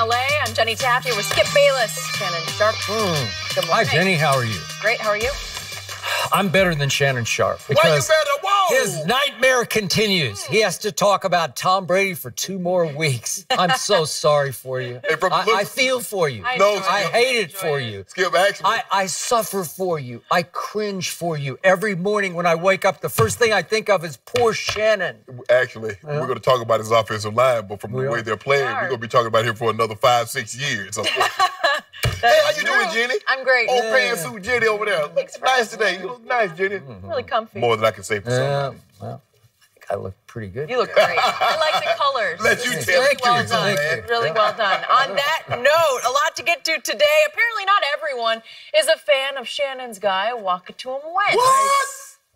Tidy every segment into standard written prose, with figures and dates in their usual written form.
LA. I'm Jenny Taffy with Skip Bayless, Shannon Sharp. Good morning. Hi, Jenny. How are you? Great. How are you? I'm better than Shannon Sharp. Why you better? Whoa! His nightmare continues. He has to talk about Tom Brady for 2 more weeks. I'm so sorry for you. Hey, I feel for you. I hate it for you. Skip, actually. I suffer for you. I cringe for you. Every morning when I wake up, the first thing I think of is poor Shannon. Actually, we're going to talk about his offensive line, but from the way they're playing, we're going to be talking about him for another 5-6 years. Hey, how you doing, Jenny? I'm great. Old pantsuit Jenny over there. Looks nice today. You look nice, Jenny. Really comfy. More than I can say for somebody. Well, I think I look pretty good. You look great. I like the colors. Let you tell Really me. well done. Thank you. Really well done. On that note, a lot to get to today. Apparently not everyone is a fan of Shannon's guy, Walk-a-Toom Wentz. What?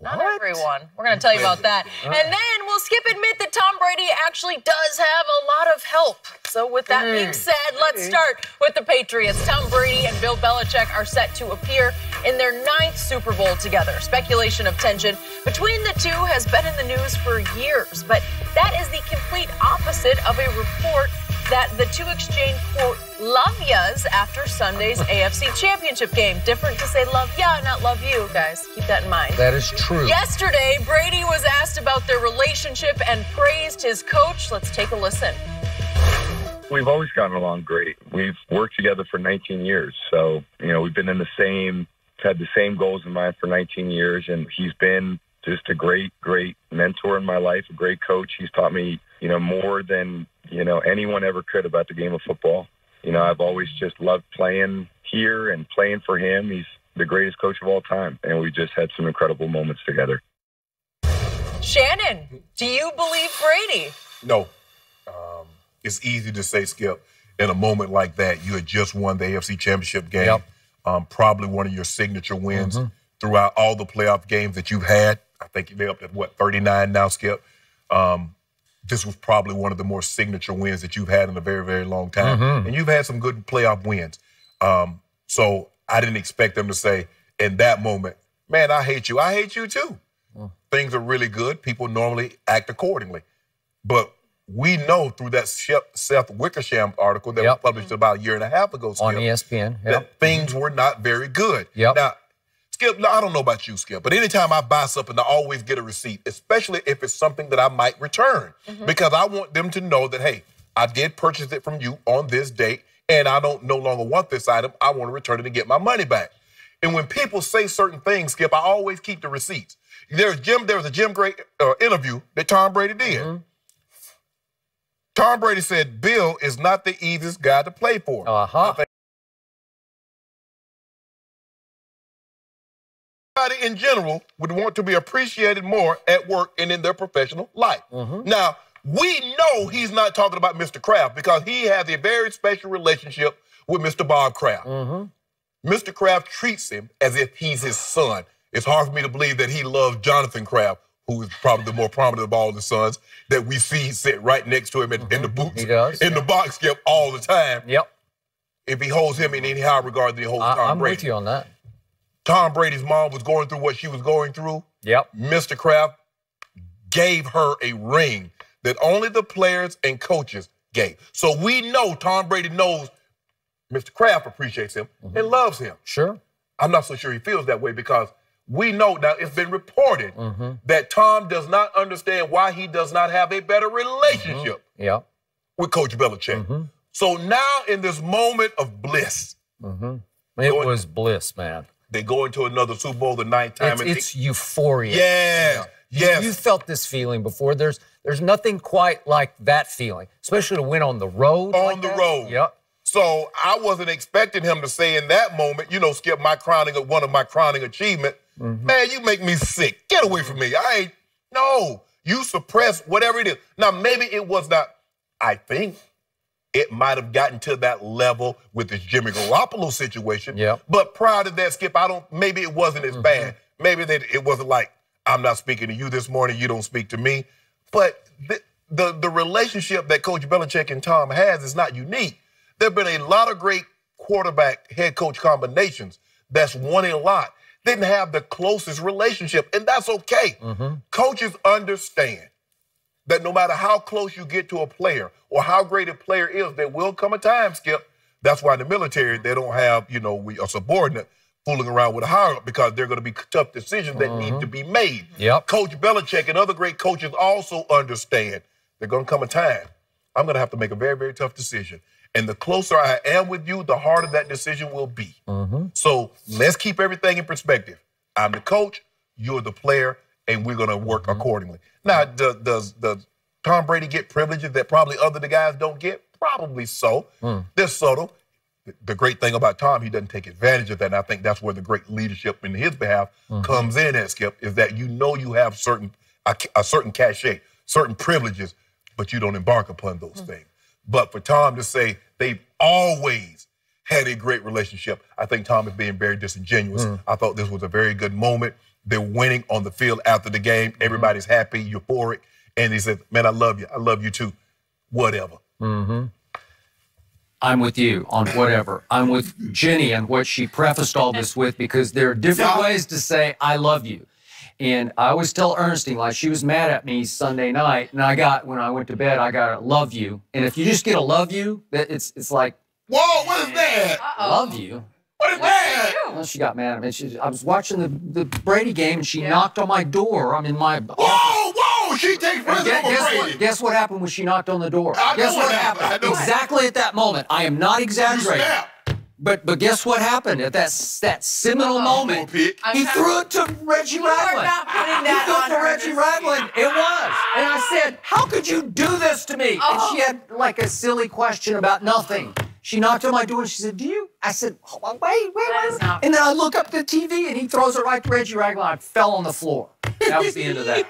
Not everyone. We're going to tell you about that. And then will Skip admit that Tom Brady actually does have a lot of help. So with that being said, let's start with the Patriots. Tom Brady and Bill Belichick are set to appear in their 9th Super Bowl together. Speculation of tension between the two has been in the news for years, but that is the complete opposite of a report that the two exchanged, quote, love yas after Sunday's AFC Championship game. Different to say love ya, not love you, guys. Keep that in mind. That is true. Yesterday, Brady was asked about their relationship and praised his coach. Let's take a listen. We've always gotten along great. We've worked together for 19 years. So, we've been had the same goals in mind for 19 years. And he's been just a great, great mentor in my life, a great coach. He's taught me, more than, anyone ever could about the game of football. I've always just loved playing here and playing for him. He's the greatest coach of all time. And we just had some incredible moments together. Shannon, do you believe Brady? No. It's easy to say, Skip, in a moment like that, you had just won the AFC Championship game. Yep. Probably one of your signature wins throughout all the playoff games that you've had. I think they're up at, 39 now, Skip? This was probably one of the more signature wins that you've had in a very, very long time. And you've had some good playoff wins. So I didn't expect them to say in that moment, man, I hate you. I hate you too. Things are really good. People normally act accordingly. But we know through that Seth Wickersham article that was published about a year and a half ago, Skip, on ESPN, that things were not very good. Yep. Now, Skip, I don't know about you, Skip, but anytime I buy something, I always get a receipt, especially if it's something that I might return, because I want them to know that, hey, I did purchase it from you on this date, and I don't no longer want this item. I want to return it and get my money back. And when people say certain things, Skip, I always keep the receipts. There was a Jim Gray interview that Tom Brady did. Tom Brady said, Bill is not the easiest guy to play for. Everybody in general would want to be appreciated more at work and in their professional life. Now, we know he's not talking about Mr. Kraft because he has a very special relationship with Mr. Bob Kraft. Mr. Kraft treats him as if he's his son. It's hard for me to believe that he loves Jonathan Kraft, who is probably the more prominent of all the sons that we see sit right next to him in the booth, in the box, Skip, all the time. If he holds him in any higher regard than he holds Tom Brady. I'm with you on that. Tom Brady's mom was going through what she was going through. Mr. Kraft gave her a ring that only the players and coaches gave. So we know Tom Brady knows Mr. Kraft appreciates him and loves him. Sure. I'm not so sure he feels that way because we know now it's been reported that Tom does not understand why he does not have a better relationship with Coach Belichick. So now in this moment of bliss. It was bliss, man. They go into another Super Bowl the 9th time. It's euphoria. Yes. You felt this feeling before. There's nothing quite like that feeling, especially to win on the road. On the road. So I wasn't expecting him to say in that moment, Skip, one of my crowning achievements, man, you make me sick. Get away from me. No, you suppress whatever it is. Now, maybe it was not, I think it might have gotten to that level with this Jimmy Garoppolo situation. But prior to that, Skip, maybe it wasn't as bad. Maybe it wasn't like, I'm not speaking to you this morning, you don't speak to me. But the relationship that Coach Belichick and Tom has is not unique. There have been a lot of great quarterback head coach combinations that's won a lot. Didn't have the closest relationship, and that's okay. Coaches understand that no matter how close you get to a player or how great a player is, there will come a time, Skip. That's why in the military, they don't have, a subordinate fooling around with a higher up, because they're going to be tough decisions that need to be made. Yep. Coach Belichick and other great coaches also understand there's going to come a time I'm going to have to make a very, very tough decision. And the closer I am with you, the harder that decision will be. So let's keep everything in perspective. I'm the coach, you're the player, and we're going to work accordingly. Now, does Tom Brady get privileges that probably other guys don't get? Probably so. They're subtle. The great thing about Tom, he doesn't take advantage of that, and I think that's where the great leadership in his behalf comes in at, Skip, is that you have a certain cachet, certain privileges, but you don't embark upon those things. But for Tom to say they've always had a great relationship, I think Tom is being very disingenuous. I thought this was a very good moment. They're winning on the field after the game. Everybody's happy, euphoric. And he said, man, I love you. I love you too. Whatever. I'm with you on whatever. I'm with Jenny on what she prefaced all this with, because there are different ways to say I love you. And I always tell Ernestine, like, she was mad at me Sunday night, and when I went to bed, I got a love you. And if you just get a love you, it's like, whoa, what is that? Love you. What is that? Well, she got mad at me. I was watching the Brady game, and she knocked on my door. I'm in my Whoa, she takes Brady. Guess what happened when she knocked on the door? I Guess know what happened? Exactly at that moment. I am not exaggerating. But guess what happened at that seminal moment? He threw it to Reggie Ragland. He threw it to Reggie Ragland. It was. And I said, how could you do this to me? And she had like a silly question about nothing. She knocked on my door and she said, do you? I said, oh, wait. And then I look up the TV and he throws it right to Reggie Ragland. I fell on the floor. That was the end of that.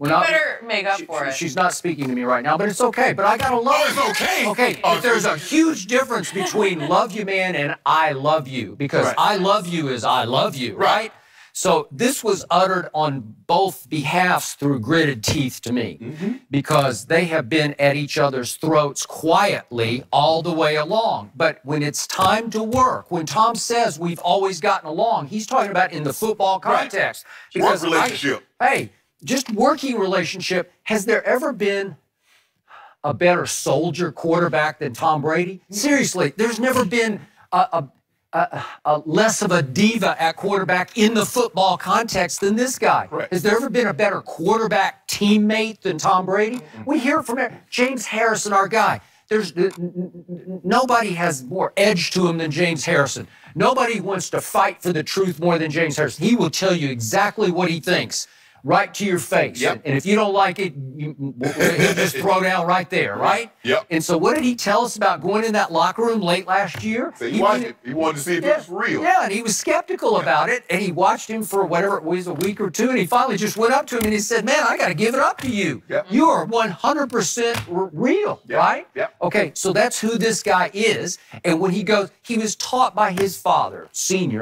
You better make up for it. She's not speaking to me right now, but it's okay. But I gotta love you. It's okay. Okay, but there's a huge difference between love you, man, and I love you. Because I love you is I love you, right? So this was uttered on both behalves through gritted teeth to me, because they have been at each other's throats quietly all the way along. But when it's time to work, when Tom says we've always gotten along, he's talking about in the football context. Work relationship. Just working relationship. Has there ever been a better soldier quarterback than Tom Brady? Seriously, there's never been a less of a diva at quarterback in the football context than this guy. Has there ever been a better quarterback teammate than Tom Brady? We hear it from James Harrison, our guy. Nobody has more edge to him than James Harrison. Nobody wants to fight for the truth more than James Harrison. He will tell you exactly what he thinks, right to your face. And if you don't like it, he'll just throw down right there, right? And so what did he tell us about going in that locker room late last year? He wanted to see if it was real. Yeah, and he was skeptical about it, and he watched him for whatever it was, a week or two, and he finally just went up to him and he said, man, I got to give it up to you. You are 100% real, right? Okay, so that's who this guy is. And when he goes, he was taught by his father,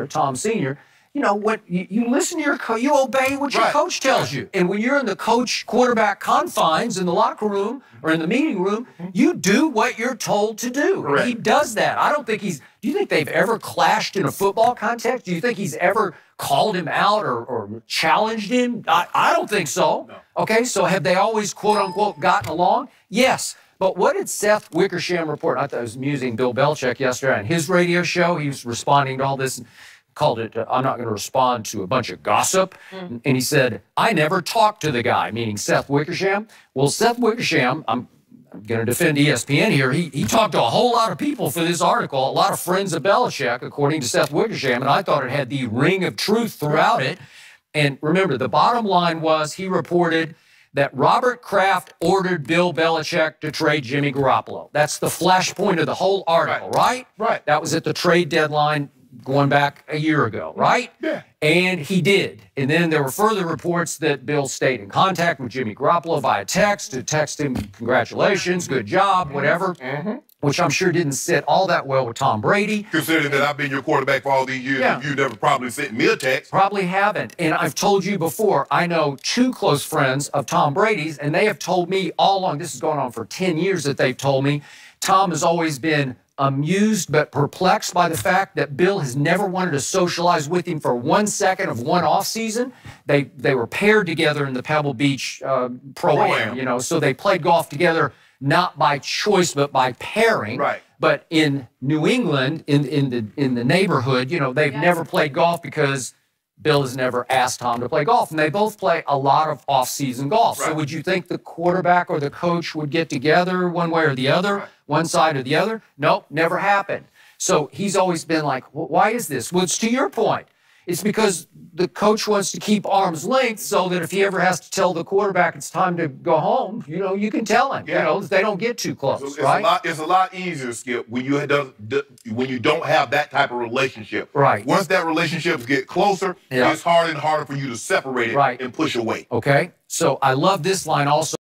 Tom Sr., you know, what you listen to your coach, you obey what your coach tells you. And when you're in the coach-quarterback confines in the locker room or in the meeting room, you do what you're told to do. And he does that. I don't think do you think they've ever clashed in a football context? Do you think he's ever called him out or challenged him? I don't think so. Okay, so have they always, quote-unquote, gotten along? Yes. But what did Seth Wickersham report? I thought I was amusing Bill Belichick yesterday on his radio show. He was responding to all this. Called it, I'm not going to respond to a bunch of gossip. And he said, I never talked to the guy, meaning Seth Wickersham. Well, Seth Wickersham, I'm going to defend ESPN here. He talked to a whole lot of people for this article, a lot of friends of Belichick, according to Seth Wickersham, and I thought it had the ring of truth throughout it. And remember, the bottom line was he reported that Robert Kraft ordered Bill Belichick to trade Jimmy Garoppolo. That's the flashpoint of the whole article, right? That was at the trade deadline going back a year ago, right? And he did. And then there were further reports that Bill stayed in contact with Jimmy Garoppolo via text to text him, congratulations, good job, whatever, which I'm sure didn't sit all that well with Tom Brady. Considering that I've been your quarterback for all these years, you never probably sent me a text. Probably haven't. And I've told you before, I know two close friends of Tom Brady's, and they have told me all along, this is going on for 10 years that they've told me, Tom has always been amused but perplexed by the fact that Bill has never wanted to socialize with him for 1 second of one off season. They were paired together in the Pebble Beach Pro-Am, you know, so they played golf together not by choice but by pairing. Right. But in New England, in the neighborhood, you know, they've never played golf because Bill has never asked Tom to play golf, and they both play a lot of off-season golf. Right. So would you think the quarterback or the coach would get together one way or the other, one side or the other? Nope, never happened. So he's always been like, well, why is this? Well, it's to your point. It's because the coach wants to keep arm's length so that if he ever has to tell the quarterback it's time to go home, you know, you can tell him. Yeah. You know, they don't get too close, It's right? it's a lot easier, Skip, when you don't have that type of relationship. Right. Once that relationship get closer, Yeah. it's harder and harder for you to separate it Right. and push away. Okay, so I love this line also.